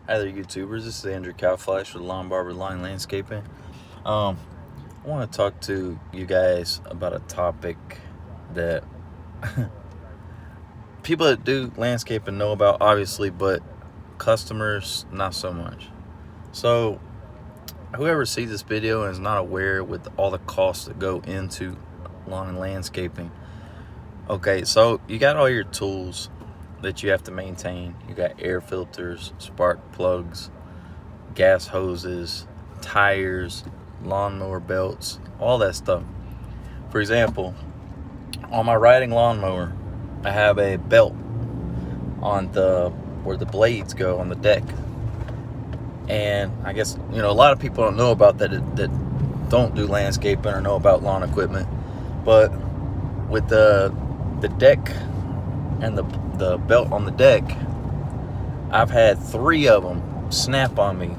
Hi there, YouTubers. This is Andrew Cowflash with Barber Line Landscaping. I want to talk to you guys about a topic that people that do landscaping know about, obviously, but customers not so much. So, whoever sees this video and is not aware with all the costs that go into lawn and landscaping. Okay, so you got all your tools that you have to maintain. You got air filters, spark plugs, gas hoses, tires, lawnmower belts, all that stuff. For example, on my riding lawnmower, I have a belt on where the blades go on the deck. And I guess, a lot of people don't know about that don't do landscaping or know about lawn equipment. But with the deck and the belt on the deck, I've had 3 of them snap on me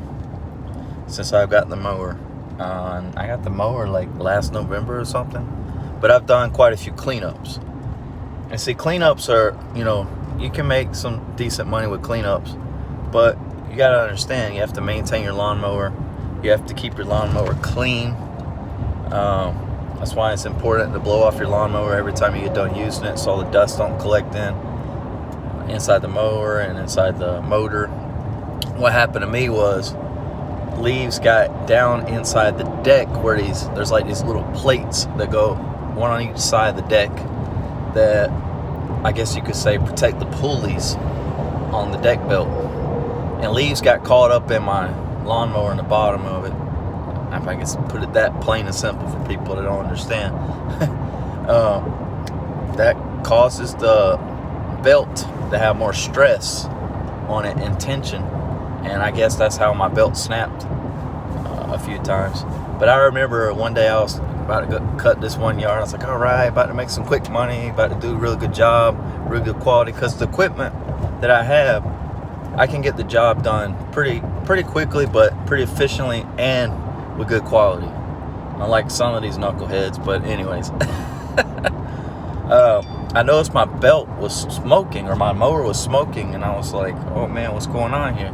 since I've gotten the mower. I got the mower like last November or something, but I've done quite a few cleanups. And see, cleanups are, you can make some decent money with cleanups, but you got to understand, you have to maintain your lawnmower. You have to keep your lawnmower clean. That's why it's important to blow off your lawnmower every time you get done using it, so all the dust don't collect inside the mower and inside the motor. What happened to me was leaves got down inside the deck where there's like these little plates that go one on each side of the deck that I guess you could say protect the pulleys on the deck belt. And leaves got caught up in my lawnmower in the bottom of it. I guess put it that plain and simple for people that don't understand. That causes the belt to have more stress on it and tension. And I guess that's how my belt snapped a few times. But I remember one day I was about to cut this one yard. I was like, all right, about to make some quick money, about to do a really good job, really good quality. Because the equipment that I have, I can get the job done pretty quickly, but pretty efficiently and with good quality. Unlike some of these knuckleheads, but anyways. I noticed my belt was smoking, or my mower was smoking, and I was like, oh man, what's going on here?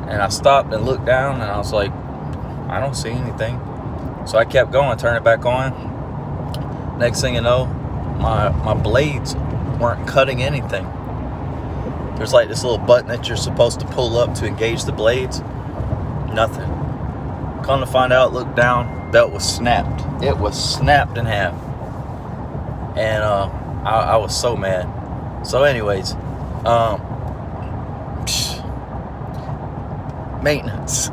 And I stopped and looked down, and I was like, I don't see anything. So I kept going, turned it back on. Next thing you know, my blades weren't cutting anything. There's like this little button that you're supposed to pull up to engage the blades. Nothing. Come to find out, look down, belt was snapped. It was snapped in half. And I was so mad. So anyways, maintenance.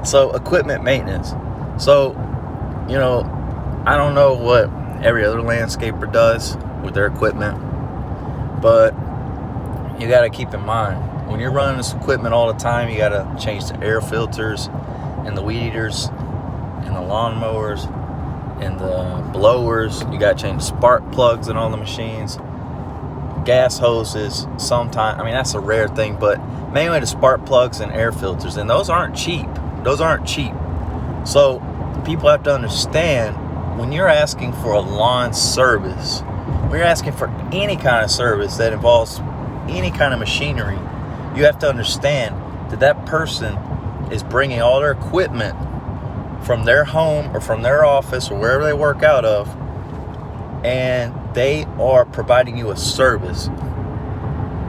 So equipment maintenance. So, I don't know what every other landscaper does with their equipment, but you got to keep in mind, when you're running this equipment all the time, you got to change the air filters and the weed eaters and the lawnmowers and the blowers. You got to change spark plugs in all the machines, gas hoses sometimes. I mean, that's a rare thing, but mainly the spark plugs and air filters, and those aren't cheap. So people have to understand, when you're asking for a lawn service, when you're asking for any kind of service that involves any kind of machinery, you have to understand that person is bringing all their equipment from their home or from their office or wherever they work out of, and they are providing you a service.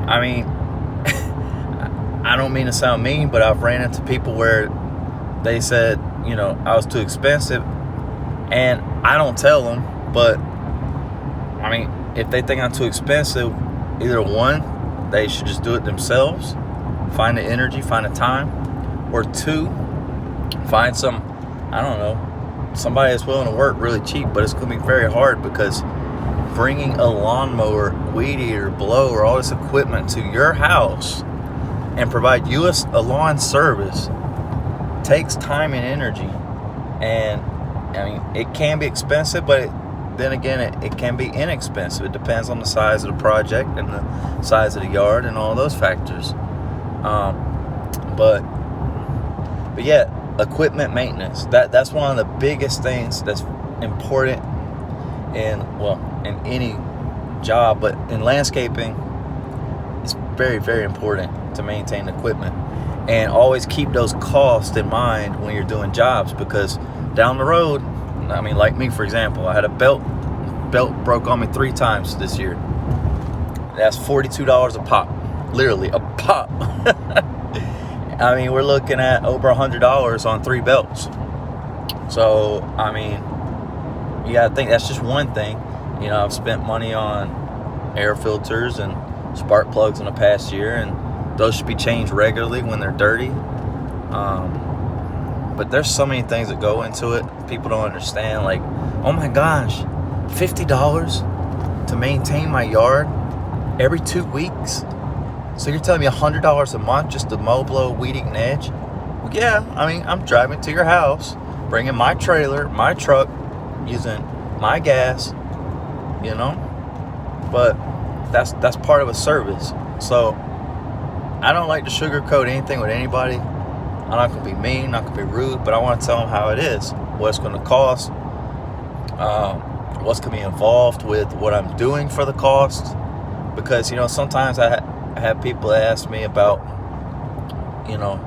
I mean, I don't mean to sound mean, but I've ran into people where they said, I was too expensive, and I don't tell them, but I mean, if they think I'm too expensive, either one, they should just do it themselves, find the energy, find the time, or 2, find somebody that's willing to work really cheap. But it's going to be very hard, because bringing a lawnmower, weed eater, blower, all this equipment to your house and provide you a lawn service takes time and energy. And I mean, it can be expensive, but then again, it can be inexpensive. It depends on the size of the project and the size of the yard and all those factors. But yeah, equipment maintenance. That's one of the biggest things that's important in any job, but in landscaping, it's very, very important to maintain equipment. And always keep those costs in mind when you're doing jobs, because down the road, I mean, like me, for example, I had a belt broke on me 3 times this year. That's $42 a pop, literally a pop. I mean, we're looking at over $100 on 3 belts. So, I mean, you gotta think that's just one thing. You know, I've spent money on air filters and spark plugs in the past year, and those should be changed regularly when they're dirty. But there's so many things that go into it. People don't understand. Like, oh my gosh, $50 to maintain my yard every 2 weeks? So you're telling me $100 a month just to mow, blow, weed eat, and edge? Well, yeah, I mean, I'm driving to your house, bringing my trailer, my truck, using my gas, you know? But that's part of a service. So I don't like to sugarcoat anything with anybody. I'm not going to be mean, not going to be rude, but I want to tell them how it is, what it's going to cost, what's going to be involved with what I'm doing for the cost. Because, you know, sometimes I have people ask me about, you know,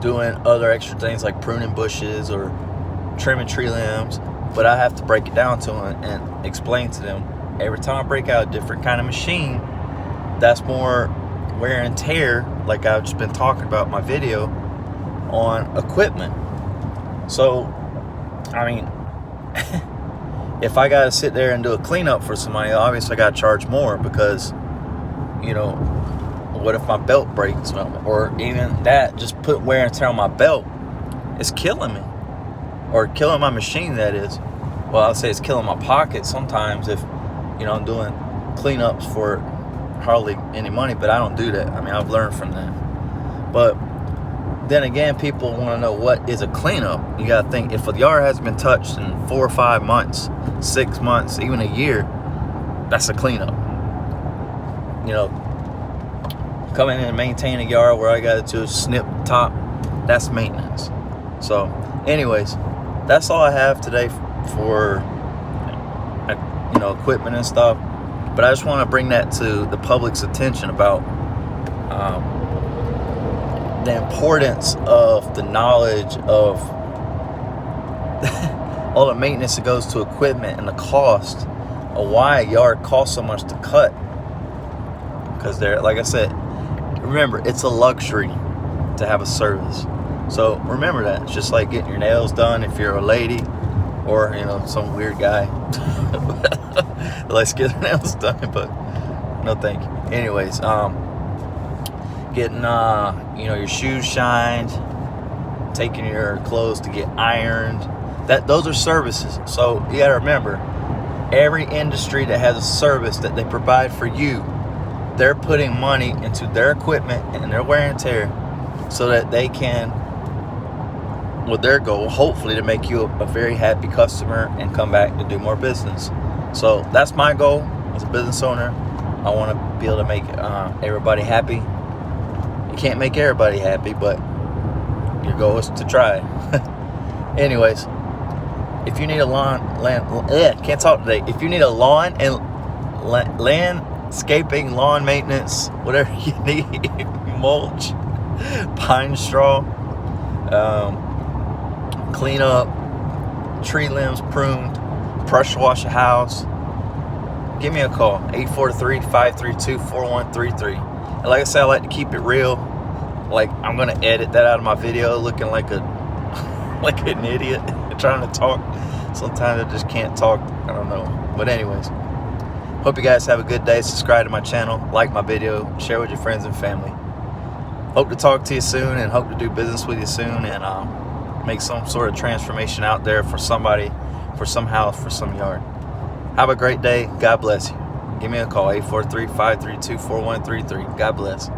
doing other extra things like pruning bushes or trimming tree limbs, but I have to break it down to them and explain to them, every time I break out a different kind of machine, that's more wear and tear, like I've just been talking about in my video, on equipment. So, I mean, if I got to sit there and do a cleanup for somebody, obviously I got to charge more, because, you know, what if my belt breaks? Or even that, just put wear and tear on my belt, it's killing me. Or killing my machine, that is. Well, I'll say it's killing my pocket sometimes if, you know, I'm doing cleanups for hardly any money, but I don't do that. I mean, I've learned from that. But then again, people want to know, what is a cleanup? You got to think, if a yard hasn't been touched in 4 or 5 months, 6 months, even a year, that's a cleanup. You know, coming in and maintain a yard where I got to snip the top, that's maintenance. So anyways, that's all I have today for, you know, equipment and stuff. But I just want to bring that to the public's attention about the importance of the knowledge of all the maintenance that goes to equipment, and the cost of why a yard costs so much to cut. Because they're, like I said, remember, it's a luxury to have a service. So remember that. It's just like getting your nails done if you're a lady, or, you know, some weird guy likes to get their nails done, but no thank you. Anyways, getting you know, your shoes shined, taking your clothes to get ironed, those are services. So you gotta remember, every industry that has a service that they provide for you, they're putting money into their equipment and their wear and tear, so that they can, with their goal, hopefully, to make you a very happy customer and come back to do more business. So that's my goal as a business owner. I want to be able to make everybody happy. You can't make everybody happy, but your goal is to try. Anyways, if you need a can't talk today. If you need a lawn and landscaping, lawn maintenance, whatever you need, mulch, pine straw, clean up, tree limbs pruned, pressure wash a house, give me a call, 843-532-4133. And like I said, I like to keep it real. Like, I'm gonna edit that out of my video looking like like an idiot trying to talk. Sometimes I just can't talk, I don't know. But anyways, hope you guys have a good day. Subscribe to my channel, like my video, share with your friends and family. Hope to talk to you soon, and hope to do business with you soon, and make some sort of transformation out there for somebody, for some house, for some yard. Have a great day. God bless you. Give me a call, 843-532-4133. God bless.